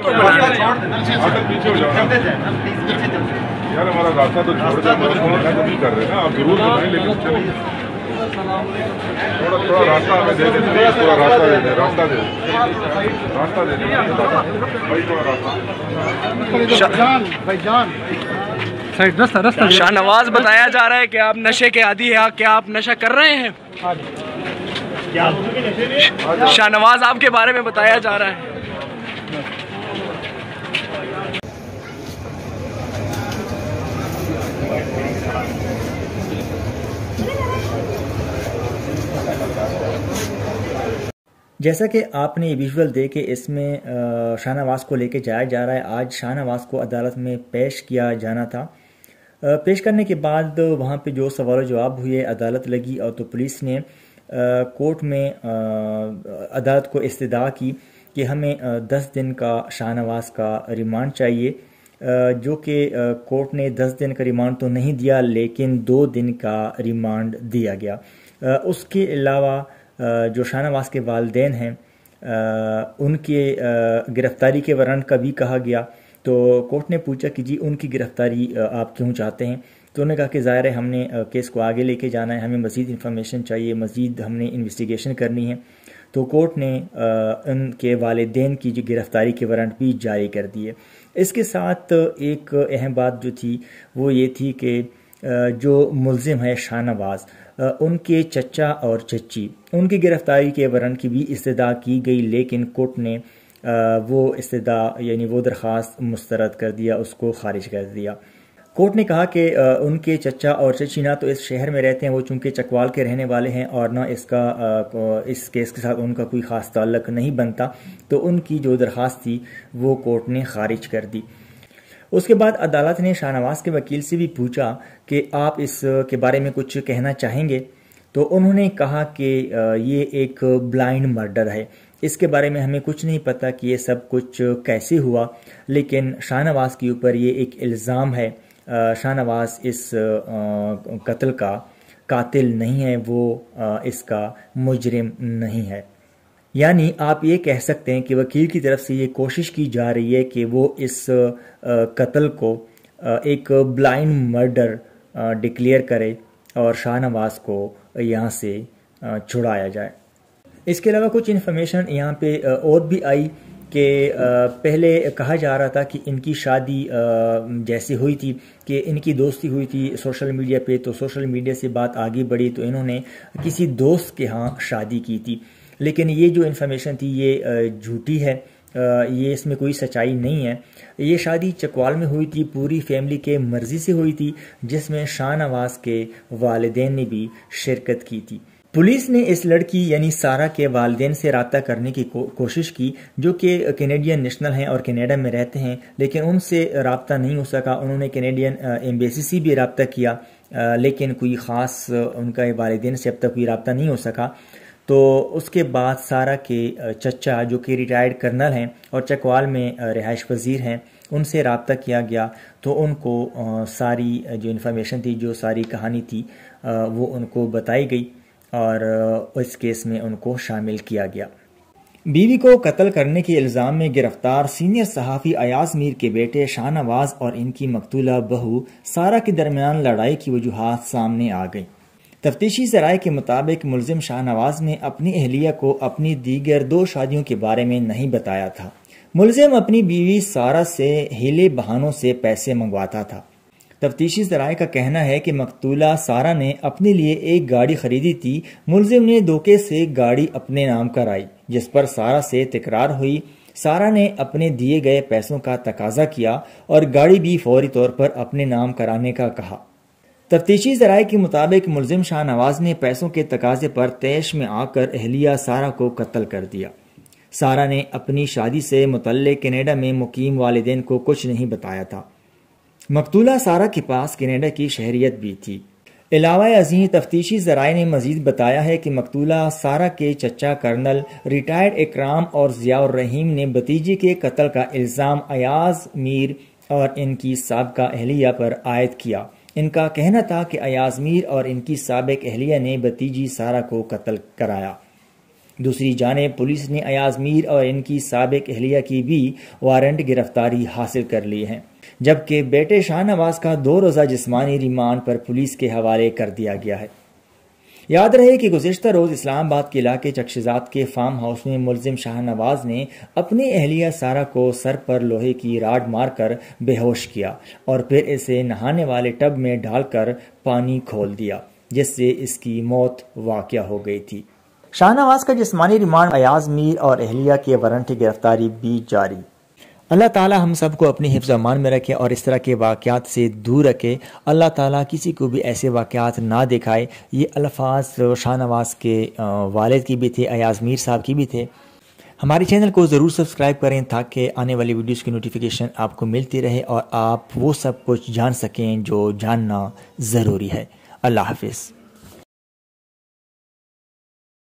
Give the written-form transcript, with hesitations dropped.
پیچھے ہو جاؤ یار, ہمارا راستہ تو چھوڑ دیں, نہیں کر رہے نا آپ, ضرور بتائیں لیکن تھوڑا راستہ ہمیں دے دیں, تھوڑا راستہ دے دیں, راستہ دے دیں. شاہ نواز, بتایا جا رہا ہے کہ آپ نشے کے عادی ہیں, کیا آپ نشہ کر رہے ہیں؟ شاہ نواز آپ کے بارے میں بتایا جا رہا ہے. جیسا کہ آپ نے یہ ویژول دیکھے, اس میں شاہ نواز کو لے کے جایا جا رہا ہے. آج شاہ نواز کو عدالت میں پیش کیا جانا تھا. پیش کرنے کے بعد وہاں پہ جو سوال و جواب ہوئے, عدالت لگی, اور تو پولیس نے کورٹ میں عدالت کو استدعا کی کہ ہمیں 10 دن کا شاہ نواز کا ریمانڈ چاہیے, جو کہ کورٹ نے 10 دن کا ریمانڈ تو نہیں دیا, لیکن 2 دن کا ریمانڈ دیا گیا. اس کے علاوہ جو شاہ نواز کے والدین ہیں ان کے گرفتاری کے وارنٹ کا بھی کہا گیا. تو کورٹ نے پوچھا کہ جی ان کی گرفتاری آپ کیوں چاہتے ہیں؟ تو انہوں نے کہا کہ ظاہر ہے ہم نے کیس کو آگے لے کے جانا ہے, ہمیں مزید انفارمیشن چاہیے, مزید ہم نے انویسٹیگیشن کرنی ہے. تو کورٹ نے ان کے والدین کی جو گرفتاری کے وارنٹ بھی جاری کر دیے. اس کے ساتھ ایک اہم بات جو تھی وہ یہ تھی کہ جو ملزم ہے شاہ نواز, ان کے چچا اور چچی, ان کی گرفتاری کے وارنٹ کی بھی استدعا کی گئی, لیکن کورٹ نے وہ استدعا یعنی وہ درخواست مسترد کر دیا, اس کو خارج کر دیا. کورٹ نے کہا کہ ان کے چچا اور چچی نہ تو اس شہر میں رہتے ہیں, وہ چونکہ چکوال کے رہنے والے ہیں, اور نہ اس کیس کے ساتھ ان کا کوئی خاص تعلق نہیں بنتا, تو ان کی جو درخواست تھی وہ کورٹ نے خارج کر دی. اس کے بعد عدالت نے شاہ نواز کے وکیل سے بھی پوچھا کہ آپ اس کے بارے میں کچھ کہنا چاہیں گے؟ تو انہوں نے کہا کہ یہ ایک بلائنڈ مرڈر ہے, اس کے بارے میں ہمیں کچھ نہیں پتا کہ یہ سب کچھ کیسے ہوا, لیکن شاہ نواز کے اوپر یہ ایک الزام ہے. شاہ نواز اس قتل کا قاتل نہیں ہے, وہ اس کا مجرم نہیں ہے. یعنی آپ یہ کہہ سکتے ہیں کہ وکیل کی طرف سے یہ کوشش کی جا رہی ہے کہ وہ اس قتل کو ایک بلائنڈ مرڈر ڈکلیئر کرے اور شاہ نواز کو یہاں سے چھڑایا جائے. اس کے علاوہ کچھ انفارمیشن یہاں پہ اور بھی آئی کہ پہلے کہا جا رہا تھا کہ ان کی شادی جیسے ہوئی تھی کہ ان کی دوستی ہوئی تھی سوشل میڈیا پہ, تو سوشل میڈیا سے بات آگے بڑھی تو انہوں نے کسی دوست کے ہاں شادی کی تھی. لیکن یہ جو انفارمیشن تھی یہ جھوٹی ہے, یہ اس میں کوئی سچائی نہیں ہے. یہ شادی چکوال میں ہوئی تھی, پوری فیملی کے مرضی سے ہوئی تھی, جس میں شاہ نواز کے والدین نے بھی شرکت کی تھی. پولیس نے اس لڑکی یعنی سارہ کے والدین سے رابطہ کرنے کی کوشش کی, جو کہ کینیڈین نیشنل ہیں اور کینیڈا میں رہتے ہیں, لیکن ان سے رابطہ نہیں ہو سکا. انہوں نے کینیڈین ایمبیسی سے بھی رابطہ کیا, لیکن کوئی خاص ان کا والدین سے اب تک کوئی رابطہ نہیں ہو سکا. تو اس کے بعد سارہ کے چچا جو کہ ریٹائرڈ کرنل ہیں اور چکوال میں رہائش پذیر ہیں, ان سے رابطہ کیا گیا. تو ان کو ساری جو انفارمیشن تھی, جو ساری کہانی تھی, وہ ان کو بتائی گئی اور اس کیس میں ان کو شامل کیا گیا. بیوی کو قتل کرنے کے الزام میں گرفتار سینئر صحافی ایاز میر کے بیٹے شاہ نواز اور ان کی مقتولہ بہو سارہ کے درمیان لڑائی کی وجوہات سامنے آ گئیں. تفتیشی ذرائع کے مطابق ملزم شاہ نواز نے اپنی اہلیہ کو اپنی دیگر 2 شادیوں کے بارے میں نہیں بتایا تھا. ملزم اپنی بیوی سارہ سے ہیلے بہانوں سے پیسے منگواتا تھا. تفتیشی ذرائع کا کہنا ہے کہ مقتولہ سارہ نے اپنے لیے ایک گاڑی خریدی تھی. ملزم نے دھوکے سے گاڑی اپنے نام کرائی, جس پر سارہ سے تکرار ہوئی. سارہ نے اپنے دیے گئے پیسوں کا تقاضا کیا اور گاڑی بھی فوری طور پر اپنے نام کرانے کا کہا. تفتیشی ذرائع کے مطابق ملزم شاہ نواز نے پیسوں کے تقاضے پر طیش میں آ کر اہلیہ سارہ کو قتل کر دیا. سارہ نے اپنی شادی سے متعلق کینیڈا میں مقیم والدین کو کچھ نہیں بتایا تھا. مقتولہ سارہ کے پاس کینیڈا کی شہریت بھی تھی. علاوہ ازیں تفتیشی ذرائع نے مزید بتایا ہے کہ مقتولہ سارہ کے چچا کرنل ریٹائرڈ اکرام اور ضیاء الرحیم نے بھتیجے کے قتل کا الزام ایاز میر اور ان کی سابقہ اہلیہ پر عائد کیا. ان کا کہنا تھا کہ ایاز میر اور ان کی سابق اہلیہ نے بھتیجی سارہ کو قتل کرایا. دوسری جانب پولیس نے ایاز میر اور ان کی سابق اہلیہ کی بھی وارنٹ گرفتاری حاصل کر لی ہے، جبکہ بیٹے شاہ نواز کا 2 روزہ جسمانی ریمانڈ پر پولیس کے حوالے کر دیا گیا ہے۔ یاد رہے کہ گزشتہ روز اسلام آباد کے علاقے چکشزاد کے فارم ہاؤس میں ملزم شاہ نواز نے اپنی اہلیہ سارہ کو سر پر لوہے کی راڈ مار کر بے ہوش کیا اور پھر اسے نہانے والے ٹب میں ڈال کر پانی کھول دیا، جس سے اس کی موت واقع ہو گئی تھی۔ شاہ نواز کا جسمانی ریمانڈ، ایاز میر اور اہلیہ کے وارنٹ گرفتاری بھی جاری۔ اللہ تعالیٰ ہم سب کو اپنی حفظ و امان میں رکھے اور اس طرح کے واقعات سے دور رکھے۔ اللہ تعالیٰ کسی کو بھی ایسے واقعات نہ دکھائے۔ یہ الفاظ شاہ نواز کے والد کی بھی تھے، ایاز میر صاحب کی بھی تھے۔ ہمارے چینل کو ضرور سبسکرائب کریں تاکہ آنے والی ویڈیوز کی نوٹیفیکیشن آپ کو ملتی رہے اور آپ وہ سب کچھ جان سکیں جو جاننا ضروری ہے۔ اللہ حافظ۔